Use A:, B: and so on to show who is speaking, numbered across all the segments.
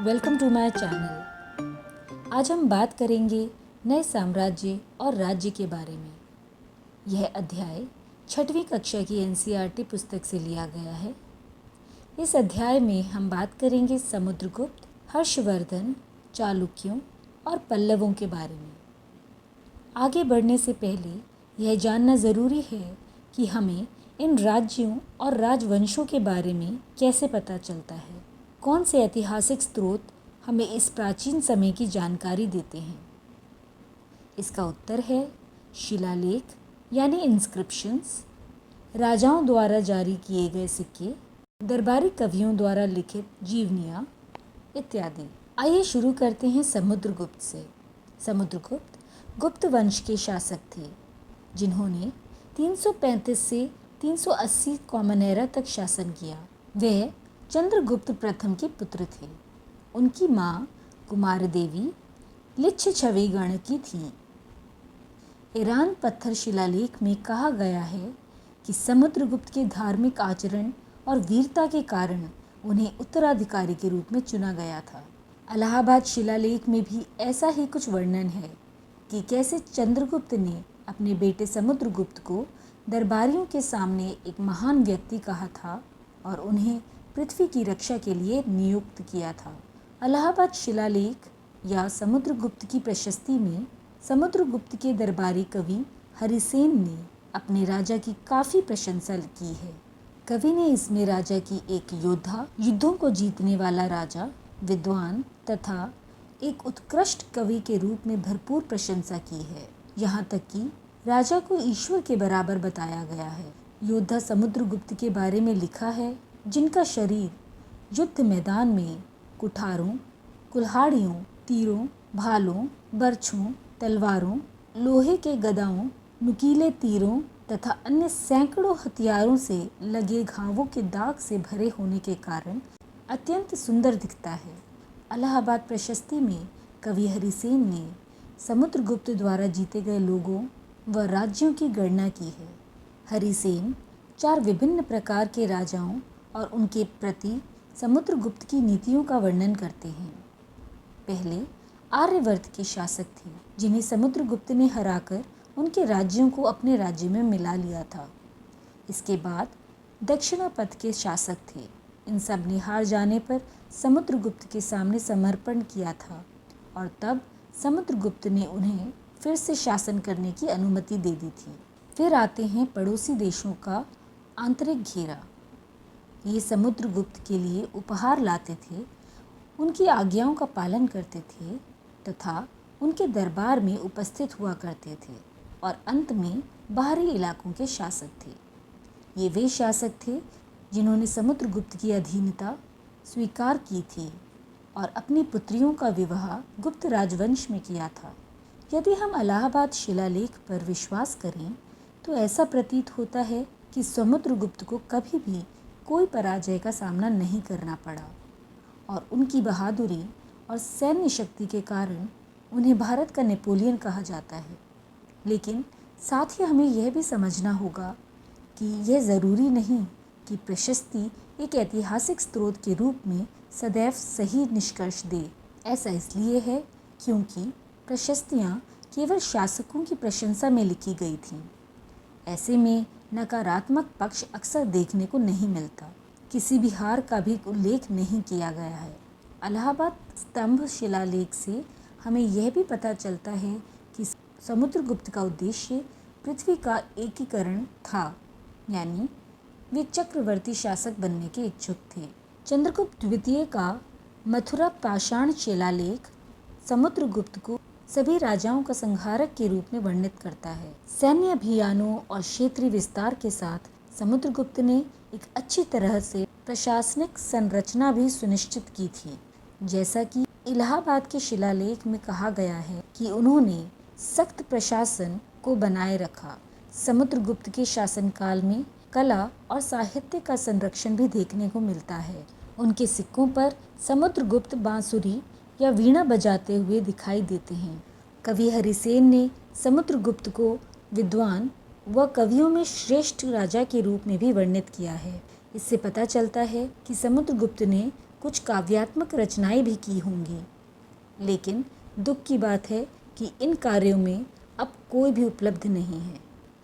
A: Welcome to my channel. आज हम बात करेंगे नए साम्राज्य और राज्य के बारे में। यह अध्याय 6वीं कक्षा की एनसीईआरटी पुस्तक से लिया गया है। इस अध्याय में हम बात करेंगे समुद्रगुप्त, हर्षवर्धन, चालुक्यों और पल्लवों के बारे में। आगे बढ़ने से पहले यह जानना ज़रूरी है कि हमें इन राज्यों और राजवंशों के बारे में कैसे पता चलता है। कौन से ऐतिहासिक स्रोत हमें इस प्राचीन समय की जानकारी देते हैं? इसका उत्तर है शिलालेख यानी इंस्क्रिप्शंस, राजाओं द्वारा जारी किए गए सिक्के, दरबारी कवियों द्वारा लिखित जीवनियाँ इत्यादि। आइए शुरू करते हैं समुद्रगुप्त से। समुद्रगुप्त गुप्त वंश के शासक थे, जिन्होंने 335 से 380 कॉमन एरा तक शासन किया। वह चंद्रगुप्त प्रथम के पुत्र थे। उनकी माँ कुमार देवी लिच्छवी गण की थी। ईरान पत्थर शिलालेख में कहा गया है कि समुद्रगुप्त के धार्मिक आचरण और वीरता के कारण उन्हें उत्तराधिकारी के रूप में चुना गया था। इलाहाबाद शिलालेख में भी ऐसा ही कुछ वर्णन है कि कैसे चंद्रगुप्त ने अपने बेटे समुद्रगुप्त को दरबारियों के सामने एक महान व्यक्ति कहा था और उन्हें पृथ्वी की रक्षा के लिए नियुक्त किया था। इलाहाबाद शिलालेख या समुद्रगुप्त की प्रशस्ति में समुद्रगुप्त के दरबारी कवि हरिसेन ने अपने राजा की काफ़ी प्रशंसा की है। कवि ने इसमें राजा की एक योद्धा, युद्धों को जीतने वाला राजा, विद्वान तथा एक उत्कृष्ट कवि के रूप में भरपूर प्रशंसा की है। यहाँ तक कि राजा को ईश्वर के बराबर बताया गया है। योद्धा समुद्रगुप्त के बारे में लिखा है, जिनका शरीर युद्ध मैदान में कुठारों, कुल्हाड़ियों, तीरों, भालों, बर्छों, तलवारों, लोहे के गदाओं, नुकीले तीरों तथा अन्य सैकड़ों हथियारों से लगे घावों के दाग से भरे होने के कारण अत्यंत सुंदर दिखता है। इलाहाबाद प्रशस्ति में कवि हरिसेन ने समुद्रगुप्त द्वारा जीते गए लोगों व राज्यों की गणना की है। हरिसेन 4 विभिन्न प्रकार के राजाओं और उनके प्रति समुद्रगुप्त की नीतियों का वर्णन करते हैं। पहले आर्यवर्त के शासक थे, जिन्हें समुद्रगुप्त ने हराकर उनके राज्यों को अपने राज्य में मिला लिया था। इसके बाद दक्षिणापथ के शासक थे। इन सब ने हार जाने पर समुद्रगुप्त के सामने समर्पण किया था और तब समुद्रगुप्त ने उन्हें फिर से शासन करने की अनुमति दे दी थी। फिर आते हैं पड़ोसी देशों का आंतरिक घेरा। ये समुद्रगुप्त के लिए उपहार लाते थे, उनकी आज्ञाओं का पालन करते थे तथा उनके दरबार में उपस्थित हुआ करते थे और अंत में बाहरी इलाकों के शासक थे। ये वे शासक थे जिन्होंने समुद्रगुप्त की अधीनता स्वीकार की थी और अपनी पुत्रियों का विवाह गुप्त राजवंश में किया था। यदि हम इलाहाबाद शिलालेख पर विश्वास करें तो ऐसा प्रतीत होता है कि समुद्रगुप्त को कभी भी कोई पराजय का सामना नहीं करना पड़ा और उनकी बहादुरी और सैन्य शक्ति के कारण उन्हें भारत का नेपोलियन कहा जाता है। लेकिन साथ ही हमें यह भी समझना होगा कि यह ज़रूरी नहीं कि प्रशस्ति एक ऐतिहासिक स्रोत के रूप में सदैव सही निष्कर्ष दे। ऐसा इसलिए है क्योंकि प्रशस्तियाँ केवल शासकों की प्रशंसा में लिखी गई थीं। ऐसे में नकारात्मक पक्ष अक्सर देखने को नहीं मिलता। किसी भी हार का भी उल्लेख नहीं किया गया है। इलाहाबाद स्तंभ शिलालेख से हमें यह भी पता चलता है कि समुद्रगुप्त का उद्देश्य पृथ्वी का एकीकरण था, यानी वे चक्रवर्ती शासक बनने के इच्छुक थे। चंद्रगुप्त द्वितीय का मथुरा पाषाण शिलालेख समुद्रगुप्त को सभी राजाओं का संहारक के रूप में वर्णित करता है। सैन्य अभियानों और क्षेत्रीय विस्तार के साथ समुद्रगुप्त ने एक अच्छी तरह से प्रशासनिक संरचना भी सुनिश्चित की थी। जैसा कि इलाहाबाद के शिलालेख में कहा गया है कि उन्होंने सख्त प्रशासन को बनाए रखा। समुद्रगुप्त के शासनकाल में कला और साहित्य का संरक्षण भी देखने को मिलता है। उनके सिक्कों पर समुद्रगुप्त बांसुरी या वीणा बजाते हुए दिखाई देते हैं। कवि हरिसेन ने समुद्रगुप्त को विद्वान व कवियों में श्रेष्ठ राजा के रूप में भी वर्णित किया है। इससे पता चलता है कि समुद्रगुप्त ने कुछ काव्यात्मक रचनाएं भी की होंगी, लेकिन दुख की बात है कि इन कार्यों में अब कोई भी उपलब्ध नहीं है।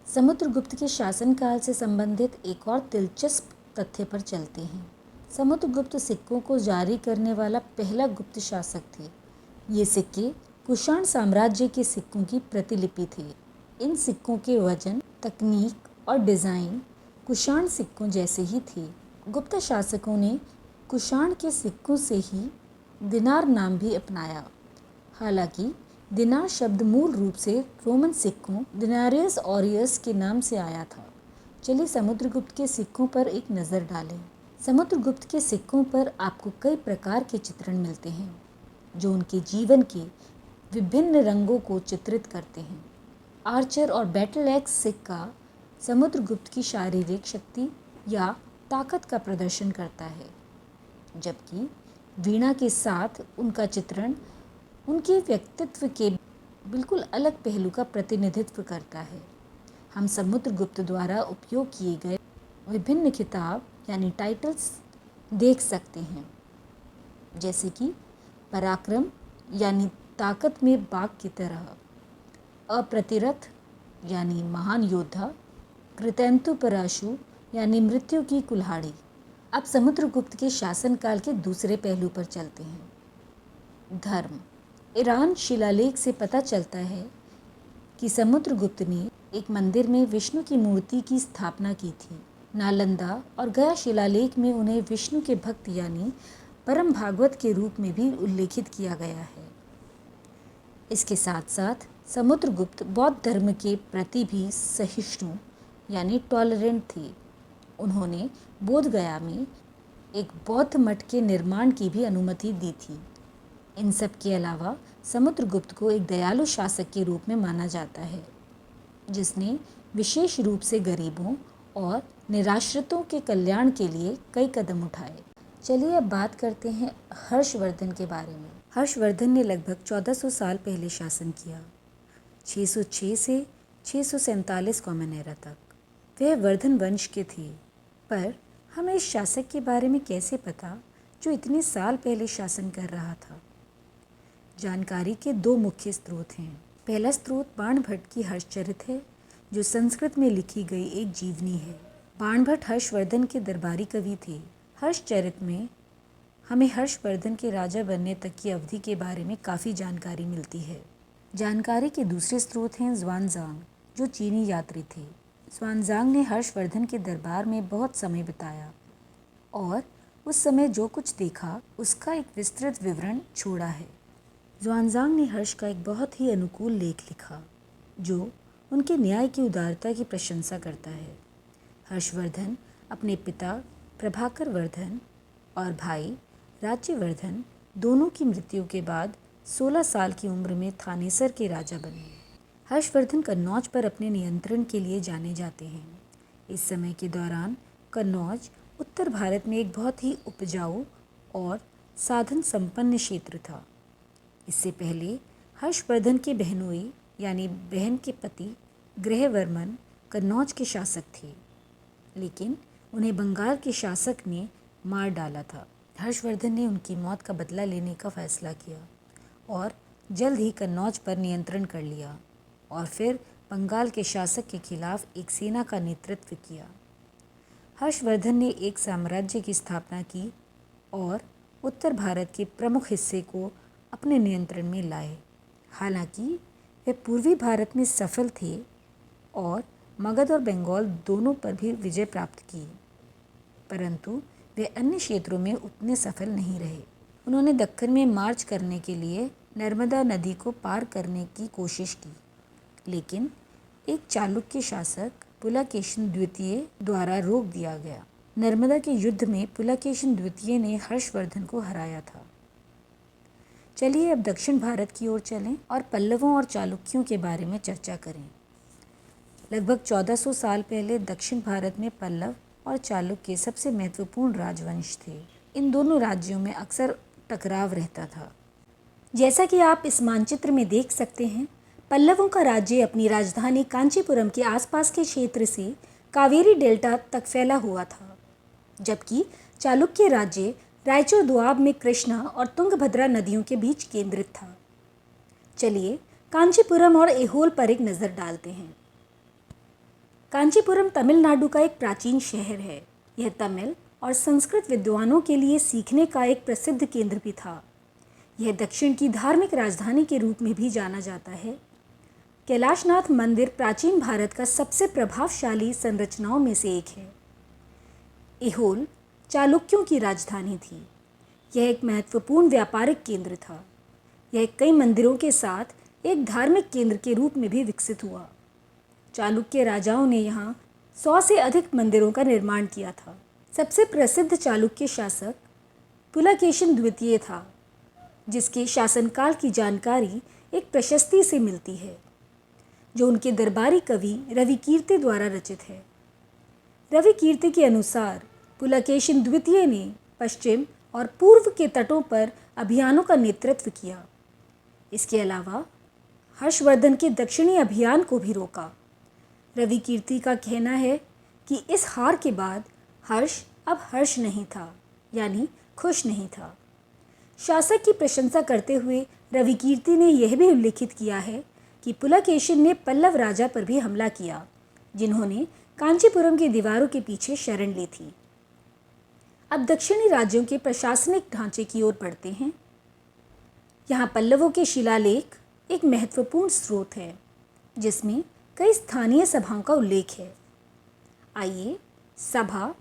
A: समुद्रगुप्त के शासनकाल से संबंधित एक और दिलचस्प तथ्य पर चलते हैं। समुद्रगुप्त सिक्कों को जारी करने वाला पहला गुप्त शासक थे। ये सिक्के कुषाण साम्राज्य के सिक्कों की प्रतिलिपि थे। इन सिक्कों के वजन, तकनीक और डिज़ाइन कुषाण सिक्कों जैसे ही थे। गुप्त शासकों ने कुषाण के सिक्कों से ही दिनार नाम भी अपनाया। हालांकि दिनार शब्द मूल रूप से रोमन सिक्कों दिनारियस ऑरियस के नाम से आया था। चलिए समुद्रगुप्त के सिक्कों पर एक नज़र डालें। समुद्रगुप्त के सिक्कों पर आपको कई प्रकार के चित्रण मिलते हैं जो उनके जीवन के विभिन्न रंगों को चित्रित करते हैं। आर्चर और बैटल एक्स सिक्का समुद्रगुप्त की शारीरिक शक्ति या ताकत का प्रदर्शन करता है, जबकि वीणा के साथ उनका चित्रण उनके व्यक्तित्व के बिल्कुल अलग पहलू का प्रतिनिधित्व करता है। हम समुद्रगुप्त द्वारा उपयोग किए गए विभिन्न खिताब यानी टाइटल्स देख सकते हैं, जैसे कि पराक्रम यानी ताकत में बाघ की तरह, अप्रतिरथ यानी महान योद्धा, कृतंतु पराशु यानी मृत्यु की कुल्हाड़ी। अब समुद्रगुप्त के शासनकाल के दूसरे पहलू पर चलते हैं, धर्म। ईरान शिलालेख से पता चलता है कि समुद्रगुप्त ने एक मंदिर में विष्णु की मूर्ति की स्थापना की थी। नालंदा और गया शिलालेख में उन्हें विष्णु के भक्त यानी परम भागवत के रूप में भी उल्लेखित किया गया है। इसके साथ साथ समुद्रगुप्त बौद्ध धर्म के प्रति भी सहिष्णु यानी टॉलरेंट थे। उन्होंने बोधगया में एक बौद्ध मठ के निर्माण की भी अनुमति दी थी। इन सब के अलावा समुद्रगुप्त को एक दयालु शासक के रूप में माना जाता है, जिसने विशेष रूप से गरीबों और निराश्रितों के कल्याण के लिए कई कदम उठाए। चलिए अब बात करते हैं हर्षवर्धन के बारे में। हर्षवर्धन ने लगभग 1400 साल पहले शासन किया, 606 से 647 कॉमन एरा तक। वह वर्धन वंश के थे, पर हमें इस शासक के बारे में कैसे पता जो इतने साल पहले शासन कर रहा था? जानकारी के दो मुख्य स्रोत हैं। पहला स्रोत बाणभट्ट की हर्षचरित है, जो संस्कृत में लिखी गई एक जीवनी है। बाणभट्ट हर्षवर्धन के दरबारी कवि थे। हर्षचरित में हमें हर्षवर्धन के राजा बनने तक की अवधि के बारे में काफ़ी जानकारी मिलती है। जानकारी के दूसरे स्रोत हैं ज़ुआनज़ांग, जो चीनी यात्री थे। ज़ुआनज़ांग ने हर्षवर्धन के दरबार में बहुत समय बिताया और उस समय जो कुछ देखा उसका एक विस्तृत विवरण छोड़ा है। ज़ुआनज़ांग ने हर्ष का एक बहुत ही अनुकूल लेख लिखा, जो उनके न्याय की उदारता की प्रशंसा करता है। हर्षवर्धन अपने पिता प्रभाकर वर्धन और भाई राज्यवर्धन दोनों की मृत्यु के बाद 16 साल की उम्र में थानेसर के राजा बने। हर्षवर्धन कन्नौज पर अपने नियंत्रण के लिए जाने जाते हैं। इस समय के दौरान कन्नौज उत्तर भारत में एक बहुत ही उपजाऊ और साधन संपन्न क्षेत्र था। इससे पहले हर्षवर्धन के बहनोई यानी बहन के पति ग्रहवर्मन कन्नौज के शासक थे, लेकिन उन्हें बंगाल के शासक ने मार डाला था। हर्षवर्धन ने उनकी मौत का बदला लेने का फैसला किया और जल्द ही कन्नौज पर नियंत्रण कर लिया और फिर बंगाल के शासक के खिलाफ एक सेना का नेतृत्व किया। हर्षवर्धन ने एक साम्राज्य की स्थापना की और उत्तर भारत के प्रमुख हिस्से को अपने नियंत्रण में लाए। हालांकि वे पूर्वी भारत में सफल थे और मगध और बंगाल दोनों पर भी विजय प्राप्त की, परंतु वे अन्य क्षेत्रों में उतने सफल नहीं रहे। उन्होंने दक्कन में मार्च करने के लिए नर्मदा नदी को पार करने की कोशिश की, लेकिन एक चालुक्य शासक पुलकेशिन द्वितीय द्वारा रोक दिया गया। नर्मदा के युद्ध में पुलकेशिन द्वितीय ने हर्षवर्धन को हराया था। चलिए अब दक्षिण भारत की ओर चलें और पल्लवों और चालुक्यों के बारे में चर्चा करें। लगभग 1400 साल पहले दक्षिण भारत में पल्लव और चालुक्य सबसे महत्वपूर्ण राजवंश थे। इन दोनों राज्यों में अक्सर टकराव रहता था। जैसा कि आप इस मानचित्र में देख सकते हैं, पल्लवों का राज्य अपनी राजधानी कांचीपुरम के आसपास के क्षेत्र से कावेरी डेल्टा तक फैला हुआ था, जबकि चालुक्य राज्य रायचूर दोआब में कृष्णा और तुंगभद्रा नदियों के बीच केंद्रित था। चलिए कांचीपुरम और ऐहोल पर एक नज़र डालते हैं। कांचीपुरम तमिलनाडु का एक प्राचीन शहर है। यह तमिल और संस्कृत विद्वानों के लिए सीखने का एक प्रसिद्ध केंद्र भी था। यह दक्षिण की धार्मिक राजधानी के रूप में भी जाना जाता है। कैलाशनाथ मंदिर प्राचीन भारत का सबसे प्रभावशाली संरचनाओं में से एक है। ऐहोल चालुक्यों की राजधानी थी। यह एक महत्वपूर्ण व्यापारिक केंद्र था। यह कई मंदिरों के साथ एक धार्मिक केंद्र के रूप में भी विकसित हुआ। चालुक्य राजाओं ने यहाँ 100 से अधिक मंदिरों का निर्माण किया था। सबसे प्रसिद्ध चालुक्य शासक पुलकेशिन द्वितीय था, जिसके शासनकाल की जानकारी एक प्रशस्ति से मिलती है जो उनके दरबारी कवि रविकीर्ति द्वारा रचित है। रविकीर्ति के अनुसार पुलकेशिन द्वितीय ने पश्चिम और पूर्व के तटों पर अभियानों का नेतृत्व किया। इसके अलावा हर्षवर्धन के दक्षिणी अभियान को भी रोका। रविकीर्ति का कहना है कि इस हार के बाद हर्ष अब हर्ष नहीं था, यानी खुश नहीं था। शासक की प्रशंसा करते हुए रविकीर्ति ने यह भी उल्लेखित किया है कि पुलकेशिन ने पल्लव राजा पर भी हमला किया, जिन्होंने कांचीपुरम की दीवारों के पीछे शरण ली थी। अब दक्षिणी राज्यों के प्रशासनिक ढांचे की ओर बढ़ते हैं। यहाँ पल्लवों के शिलालेख एक महत्वपूर्ण स्रोत है, जिसमें कई स्थानीय सभाओं का उल्लेख है। आइए सभा,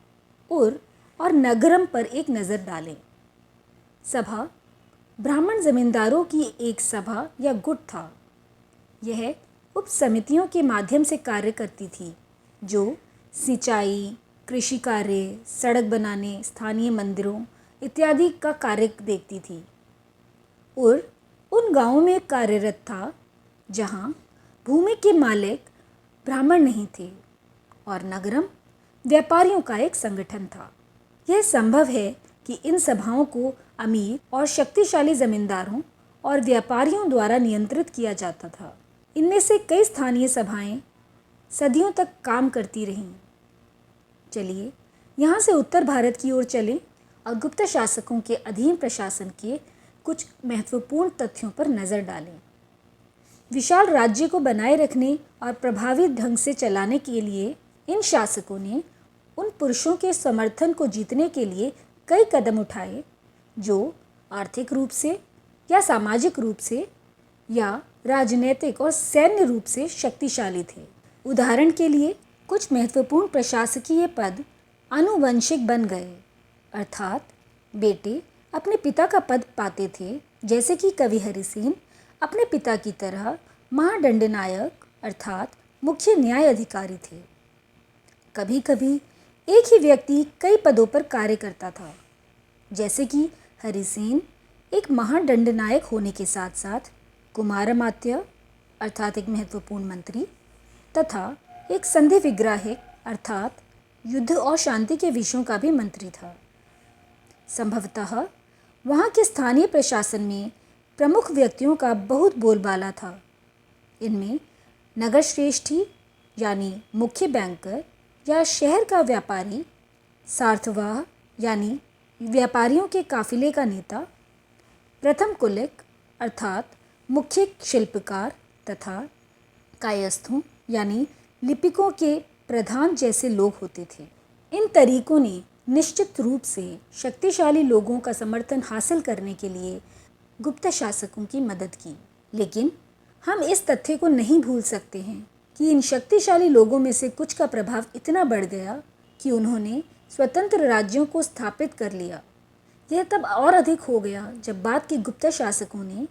A: उर और नगरम पर एक नज़र डालें। सभा ब्राह्मण जमींदारों की एक सभा या गुट था। यह उप समितियों के माध्यम से कार्य करती थी, जो सिंचाई, कृषि कार्य, सड़क बनाने, स्थानीय मंदिरों इत्यादि का कार्य देखती थी। उर उन गांवों में कार्यरत था जहां भूमि के मालिक ब्राह्मण नहीं थे, और नगरम व्यापारियों का एक संगठन था। यह संभव है कि इन सभाओं को अमीर और शक्तिशाली जमींदारों और व्यापारियों द्वारा नियंत्रित किया जाता था। इनमें से कई स्थानीय सभाएं सदियों तक काम करती रहीं। चलिए यहाँ से उत्तर भारत की ओर चलें और गुप्त शासकों के अधीन प्रशासन के कुछ महत्वपूर्ण तथ्यों पर नज़र डालें। विशाल राज्य को बनाए रखने और प्रभावी ढंग से चलाने के लिए इन शासकों ने उन पुरुषों के समर्थन को जीतने के लिए कई कदम उठाए जो आर्थिक रूप से या सामाजिक रूप से या राजनीतिक और सैन्य रूप से शक्तिशाली थे। उदाहरण के लिए कुछ महत्वपूर्ण प्रशासकीय पद आनुवंशिक बन गए, अर्थात बेटे अपने पिता का पद पाते थे, जैसे कि कवि हरिसेन अपने पिता की तरह महादंडनायक अर्थात मुख्य न्याय अधिकारी थे। कभी कभी एक ही व्यक्ति कई पदों पर कार्य करता था, जैसे कि हरिसेन एक महादंडनायक होने के साथ साथ कुमारमात्य अर्थात एक महत्वपूर्ण मंत्री तथा एक संधि विग्राहक अर्थात युद्ध और शांति के विषयों का भी मंत्री था। संभवतः वहाँ के स्थानीय प्रशासन में प्रमुख व्यक्तियों का बहुत बोलबाला था। इनमें नगर श्रेष्ठी यानी मुख्य बैंकर या शहर का व्यापारी, सार्थवाह यानी व्यापारियों के काफिले का नेता, प्रथम कुलिक अर्थात मुख्य शिल्पकार तथा कायस्थों यानी लिपिकों के प्रधान जैसे लोग होते थे। इन तरीकों ने निश्चित रूप से शक्तिशाली लोगों का समर्थन हासिल करने के लिए गुप्त शासकों की मदद की, लेकिन हम इस तथ्य को नहीं भूल सकते हैं कि इन शक्तिशाली लोगों में से कुछ का प्रभाव इतना बढ़ गया कि उन्होंने स्वतंत्र राज्यों को स्थापित कर लिया। यह तब और अधिक हो गया जब बाद के गुप्त शासकों ने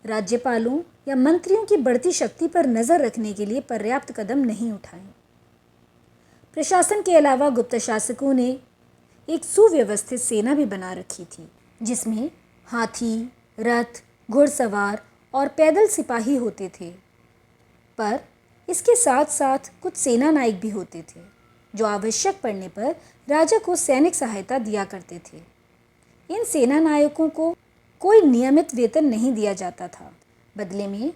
A: राज्यपालों या मंत्रियों की बढ़ती शक्ति पर नज़र रखने के लिए पर्याप्त कदम नहीं उठाए। प्रशासन के अलावा गुप्त शासकों ने एक सुव्यवस्थित सेना भी बना रखी थी, जिसमें हाथी, रथ, घुड़सवार और पैदल सिपाही होते थे। पर इसके साथ साथ कुछ सेना नायक भी होते थे जो आवश्यक पड़ने पर राजा को सैनिक सहायता दिया करते थे। इन सेना नायकों को कोई नियमित वेतन नहीं दिया जाता था, बदले में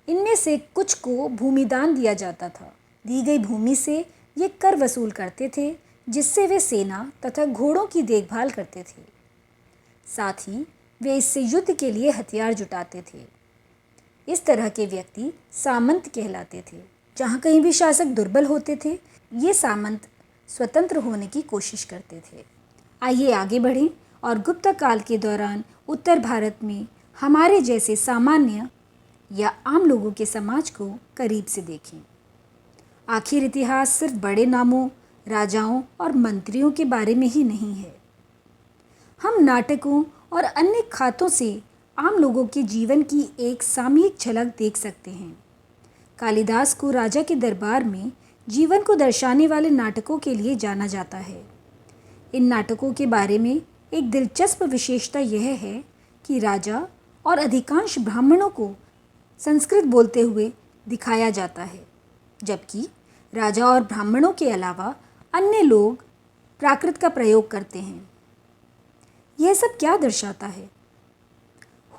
A: इनमें से कुछ को भूमिदान दिया जाता था। दी गई भूमि से ये कर वसूल करते थे, जिससे वे सेना तथा घोड़ों की देखभाल करते थे। साथ ही वे इससे युद्ध के लिए हथियार जुटाते थे। इस तरह के व्यक्ति सामंत कहलाते थे। जहाँ कहीं भी शासक दुर्बल होते थे, ये सामंत स्वतंत्र होने की कोशिश करते थे। आइए आगे बढ़ें और गुप्त काल के दौरान उत्तर भारत में हमारे जैसे सामान्य या आम लोगों के समाज को करीब से देखें। आखिर इतिहास सिर्फ बड़े नामों, राजाओं और मंत्रियों के बारे में ही नहीं है। हम नाटकों और अन्य खातों से आम लोगों के जीवन की एक सामयिक झलक देख सकते हैं। कालिदास को राजा के दरबार में जीवन को दर्शाने वाले नाटकों के लिए जाना जाता है। इन नाटकों के बारे में एक दिलचस्प विशेषता यह है कि राजा और अधिकांश ब्राह्मणों को संस्कृत बोलते हुए दिखाया जाता है, जबकि राजा और ब्राह्मणों के अलावा अन्य लोग प्राकृत का प्रयोग करते हैं। यह सब क्या दर्शाता है?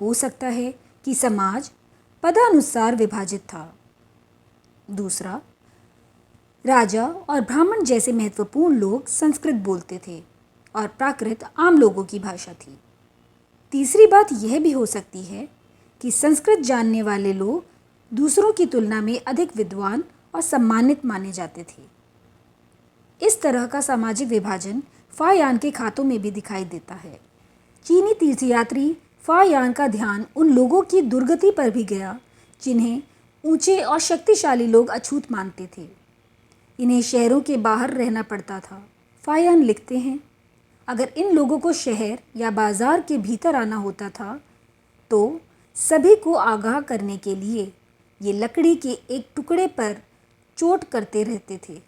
A: हो सकता है कि समाज पदानुसार विभाजित था। दूसरा, राजा और ब्राह्मण जैसे महत्वपूर्ण लोग संस्कृत बोलते थे और प्राकृत आम लोगों की भाषा थी। तीसरी बात यह भी हो सकती है कि संस्कृत जानने वाले लोग दूसरों की तुलना में अधिक विद्वान और सम्मानित माने जाते थे। इस तरह का सामाजिक विभाजन फायान के खातों में भी दिखाई देता है। चीनी तीर्थयात्री फायान का ध्यान उन लोगों की दुर्गति पर भी गया जिन्हें ऊंचे और शक्तिशाली लोग अछूत मानते थे। इन्हें शहरों के बाहर रहना पड़ता था। फायान लिखते हैं, अगर इन लोगों को शहर या बाजार के भीतर आना होता था तो सभी को आगाह करने के लिए ये लकड़ी के एक टुकड़े पर चोट करते रहते थे।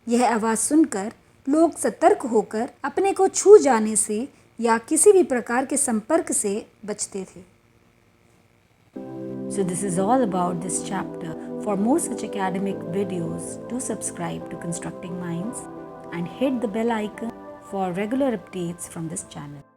A: यह आवाज़ सुनकर लोग सतर्क होकर अपने को छू जाने से या किसी भी प्रकार के संपर्क से बचते थे। So this is all about this chapter. For more such academic videos, do subscribe to Constructing Minds and hit the bell icon for regular updates from this channel.